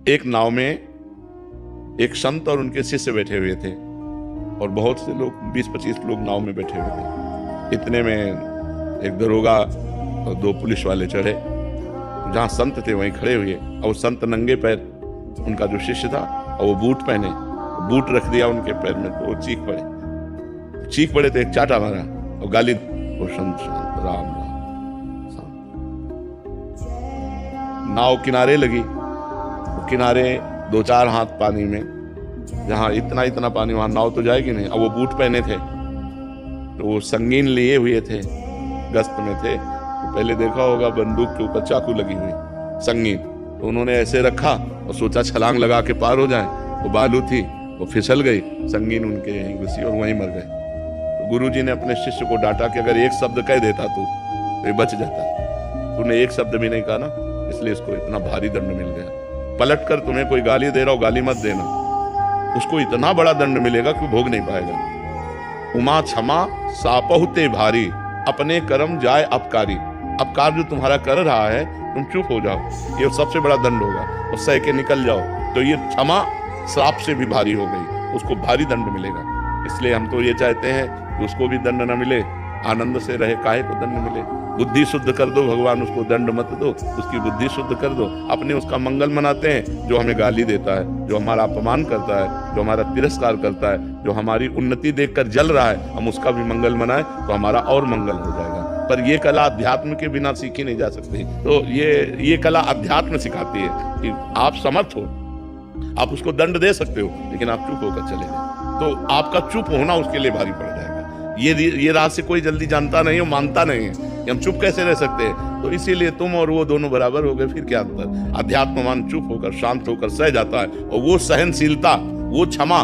एक नाव में एक संत और उनके शिष्य बैठे हुए थे और बहुत से लोग 20-25 लोग नाव में बैठे हुए थे। इतने में एक दरोगा और 2 पुलिस वाले चढ़े। जहाँ संत थे वहीं खड़े हुए और वो संत नंगे पैर, उनका जो शिष्य था और वो बूट पहने, बूट रख दिया उनके पैर में तो वो चीख पड़े तो एक चाटा मारा और गाली, वो संत शांत राम राम शांत। नाव किनारे लगी, वो किनारे 2-4 हाथ पानी में, जहाँ इतना पानी वहां नाव तो जाएगी नहीं। अब वो बूट पहने थे तो वो संगीन लिए हुए थे, गश्त में थे। तो पहले देखा होगा बंदूक के ऊपर चाकू लगी हुई संगीन, तो उन्होंने ऐसे रखा और सोचा छलांग लगा के पार हो जाए। वो बालू थी, वो फिसल गई, संगीन उनके यहीं घुसी और वहीं मर गए। तो गुरुजी ने अपने शिष्य को डांटा कि अगर एक शब्द कह देता तू तो ये बच जाता। तूने एक शब्द भी नहीं कहा ना, इसलिए इसको इतना भारी दंड मिल गया। पलट कर तुम्हें कोई गाली दे रहा हो, गाली मत देना, उसको इतना बड़ा दंड मिलेगा कि भोग नहीं पाएगा। उमा क्षमा सापहुते भारी, अपने कर्म जाए अपकारी। अपकार जो तुम्हारा कर रहा है तुम चुप हो जाओ, ये सबसे बड़ा दंड होगा, और सह के निकल जाओ। तो ये क्षमा श्राप से भी भारी हो गई, उसको भारी दंड मिलेगा। इसलिए हम तो ये चाहते हैं कि उसको भी दंड न मिले, आनंद से रहे, काहे को दंड मिले। बुद्धि शुद्ध कर दो भगवान, उसको दंड मत दो, उसकी बुद्धि शुद्ध कर दो। अपने उसका मंगल मनाते हैं जो हमें गाली देता है, जो हमारा अपमान करता है, जो हमारा तिरस्कार करता है, जो हमारी उन्नति देखकर जल रहा है, हम उसका भी मंगल मनाएं तो हमारा और मंगल हो जाएगा। पर ये कला अध्यात्म के बिना सीखी नहीं जा सकती। तो ये कला अध्यात्म सिखाती है कि आप समर्थ हो, आप उसको दंड दे सकते हो, लेकिन आप चुप होकर चले जाए तो आपका चुप होना उसके लिए भारी पड़ जाएगा। ये रहस्य कोई जल्दी जानता नहीं है, मानता नहीं है कि हम चुप कैसे रह सकते हैं। तो इसीलिए तुम और वो दोनों बराबर हो गए, फिर क्या अंतर। अध्यात्मवान चुप होकर शांत होकर सह जाता है, और वो सहनशीलता, वो क्षमा